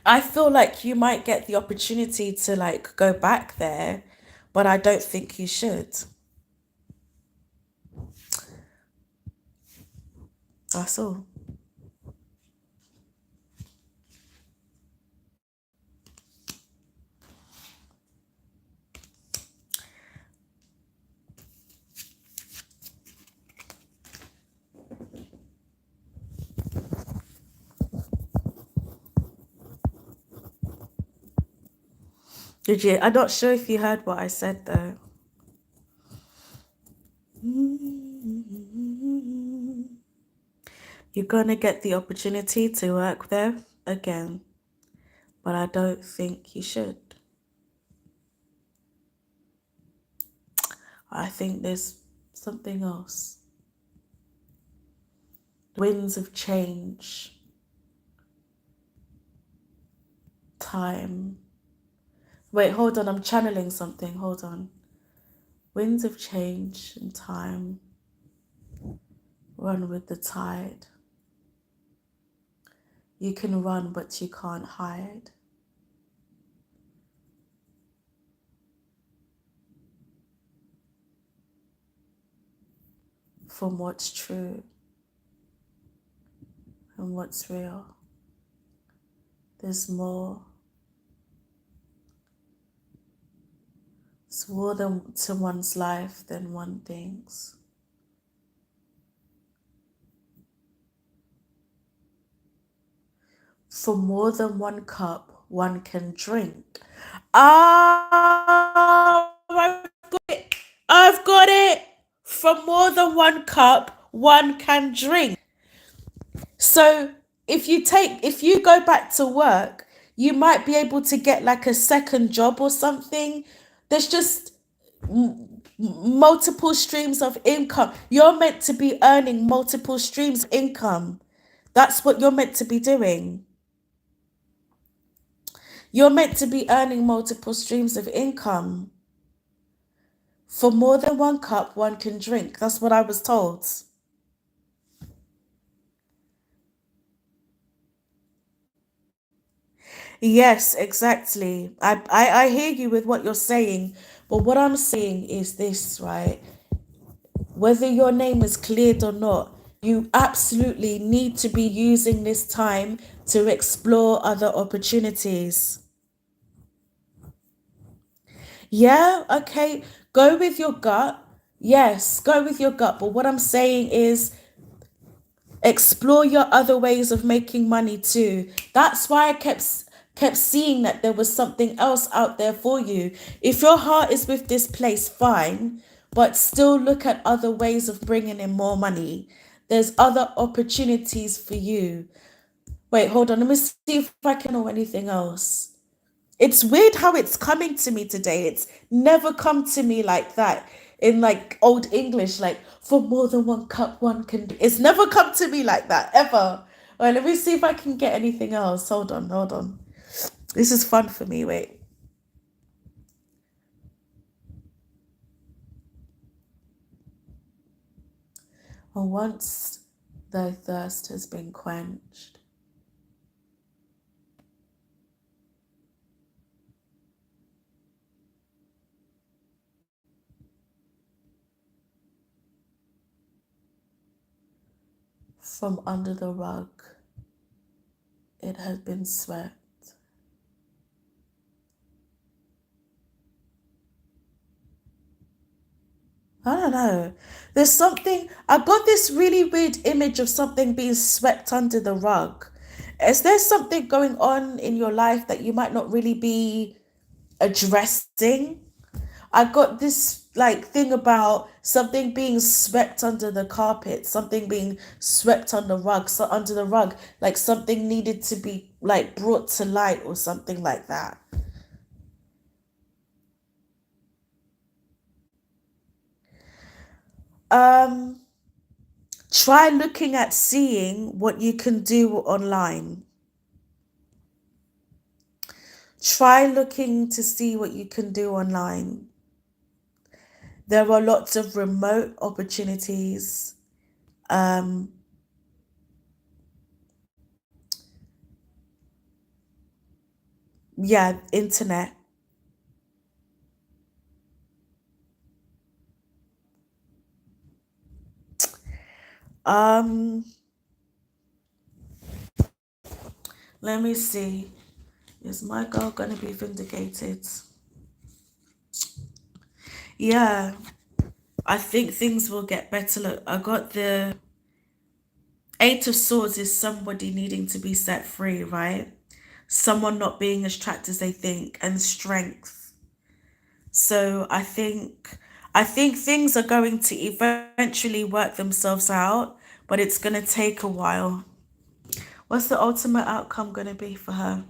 I feel like you might get the opportunity to like go back there, but I don't think you should. That's all. Did you? I'm not sure if you heard what I said though. You're gonna get the opportunity to work there again, but I don't think you should. I think there's something else. Winds of change, time. Wait, hold on, I'm channeling something. Hold on. Winds of change and time run with the tide. You can run, but you can't hide. From what's true and what's real. There's more. It's more than to one's life than one thinks. For more than one cup, one can drink. Ah, I've got it. I've got it. For more than one cup, one can drink. So if you go back to work, you might be able to get like a second job or something. There's just multiple streams of income. You're meant to be earning multiple streams of income. That's what you're meant to be doing. You're meant to be earning multiple streams of income. For more than one cup, one can drink. That's what I was told. Yes, exactly. I hear you with what you're saying, but what I'm saying is this, right? Whether your name is cleared or not, you absolutely need to be using this time to explore other opportunities. Yeah, okay. Go with your gut. Yes, go with your gut. But what I'm saying is explore your other ways of making money too. That's why I kept seeing that there was something else out there for you. If your heart is with this place, fine, but still look at other ways of bringing in more money. There's other opportunities for you. Wait, hold on. Let me see if I can know anything else. It's weird how it's coming to me today. It's never come to me like that in like old English, like for more than one cup, one can. It's never come to me like that ever. All right, let me see if I can get anything else. Hold on, hold on. This is fun for me. Wait. Oh, once thy thirst has been quenched. From under the rug, it has been swept. I don't know. There's something, I got this really weird image of something being swept under the rug. Is there something going on in your life that you might not really be addressing? I got this like thing about something being swept under the carpet, something being swept on the rug, so under the rug, like something needed to be like brought to light or something like that. Um, Try looking at seeing what you can do online. Try looking to see what you can do online. There are lots of remote opportunities. Um, yeah, internet. Um, Let me see. Is my girl gonna be vindicated? Yeah, I think things will get better. Look, I got the Eight of Swords is somebody needing to be set free, right? Someone not being as trapped as they think, and strength. So I think things are going to eventually work themselves out, but it's gonna take a while. What's the ultimate outcome gonna be for her?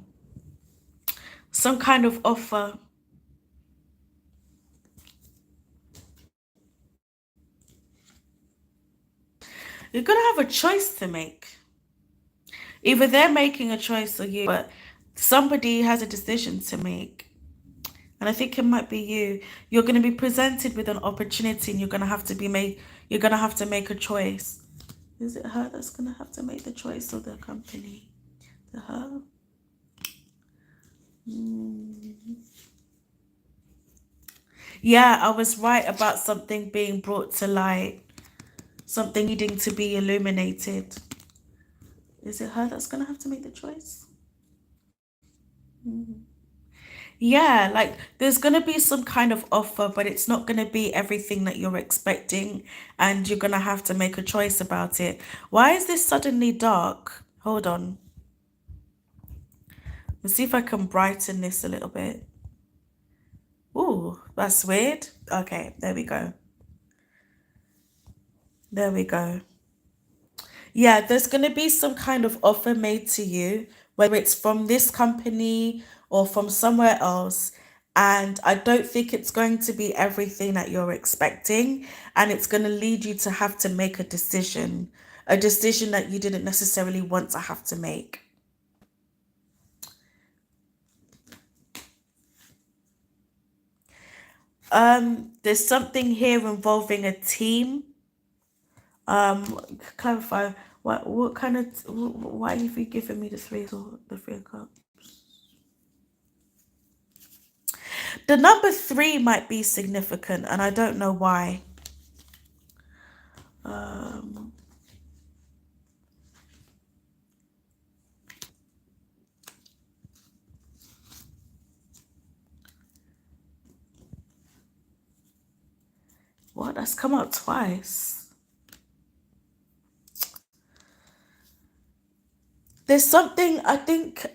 Some kind of offer. You're gonna have a choice to make. Either they're making a choice or you, but somebody has a decision to make. And I think it might be you. You're going to be presented with an opportunity and you're going to have to make a choice. Is it her that's going to have to make the choice or the company? The her? Yeah, I was right about something being brought to light, something needing to be illuminated. Is it her that's going to have to make the choice? Yeah, like there's going to be some kind of offer, but it's not going to be everything that you're expecting, and you're going to have to make a choice about it. Why is this suddenly dark? Hold on. Let's see if I can brighten this a little bit. Ooh, that's weird. Okay, there we go. There we go. Yeah, there's going to be some kind of offer made to you, whether it's from this company or from somewhere else. And I don't think it's going to be everything that you're expecting. And it's going to lead you to have to make a decision that you didn't necessarily want to have to make. There's something here involving a team. Clarify what kind of why have you given me the three or the three of cups? The number three might be significant, and I don't know why. Um, what? That's come out twice. There's something I think.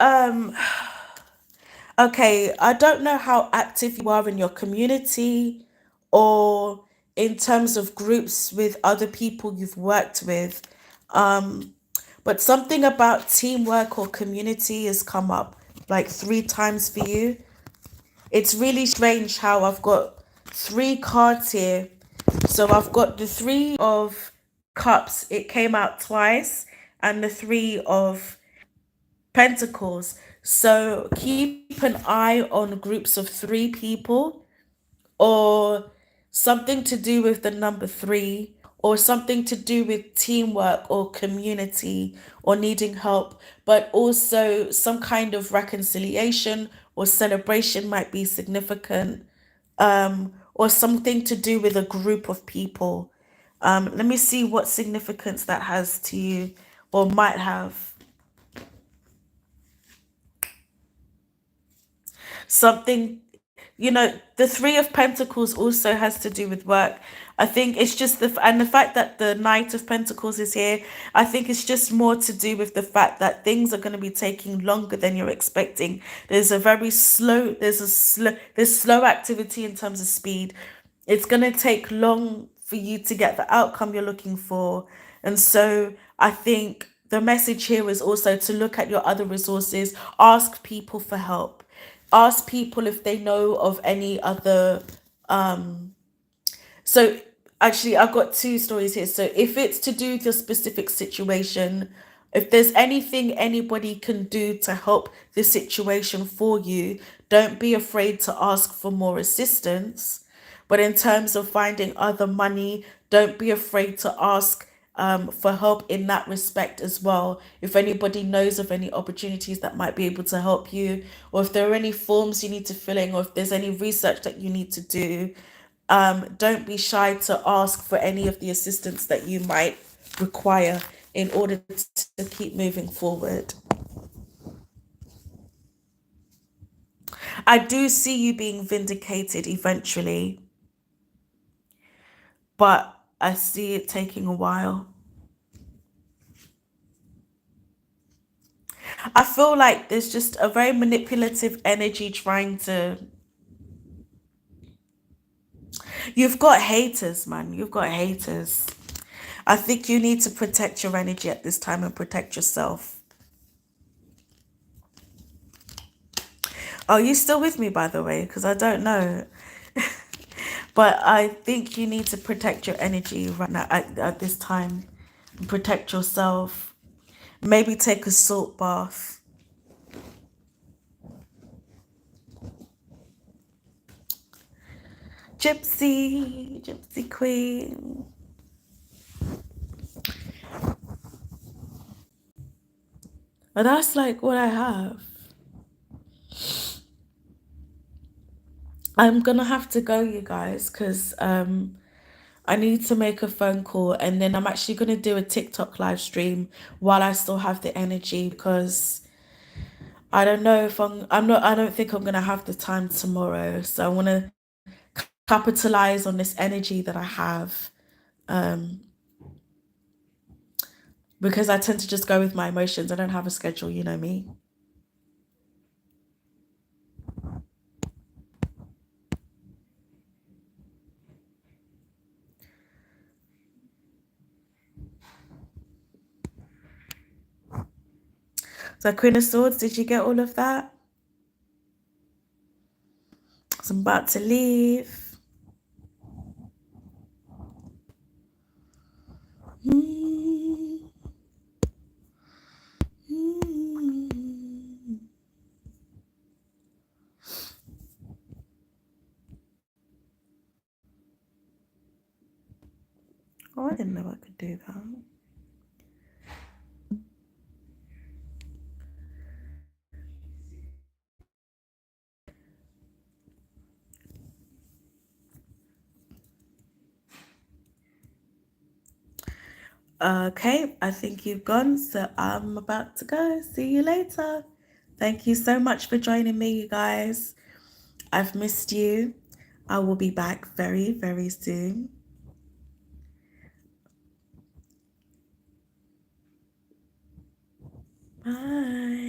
Okay, I don't know how active you are in your community or in terms of groups with other people you've worked with. Um, but something about teamwork or community has come up like three times for you. It's really strange how I've got three cards here. So I've got the three of cups, it came out twice, and the three of pentacles. So keep an eye on groups of three people or something to do with the number three or something to do with teamwork or community or needing help, but also some kind of reconciliation or celebration might be significant, or something to do with a group of people. Let me see what significance that has to you or might have. Something, the three of pentacles also has to do with work. I think it's just and the fact that the knight of pentacles is here, I think it's just more to do with the fact that things are going to be taking longer than you're expecting. There's slow activity in terms of speed. It's going to take long for you to get the outcome you're looking for. And so I think the message here is also to look at your other resources, ask people for help, ask people if they know of any other. So actually, I've got two stories here. So if it's to do with your specific situation, if there's anything anybody can do to help the situation for you, don't be afraid to ask for more assistance. But in terms of finding other money, don't be afraid to ask for help in that respect as well. If anybody knows of any opportunities that might be able to help you, or if there are any forms you need to fill in, or if there's any research that you need to do, don't be shy to ask for any of the assistance that you might require in order to keep moving forward. I do see you being vindicated eventually, but I see it taking a while. I feel like there's just a very manipulative energy trying to. You've got haters, man. You've got haters. I think you need to protect your energy at this time and protect yourself. Are you still with me, by the way? Because I don't know. But I think you need to protect your energy right now at this time. Protect yourself. Maybe take a salt bath. Gypsy, gypsy queen. But that's like what I have. I'm gonna have to go, you guys, because I need to make a phone call and then I'm actually gonna do a TikTok live stream while I still have the energy because I don't know if I don't think I'm gonna have the time tomorrow. So I wanna capitalize on this energy that I have. Um, because I tend to just go with my emotions. I don't have a schedule, you know me. So Queen of Swords, did you get all of that? So I'm about to leave. Mm, mm. Oh, I didn't know I could do that. Okay, I think you've gone, so I'm about to go. See you later. Thank you so much for joining me, you guys. I've missed you. I will be back very, very soon. Bye.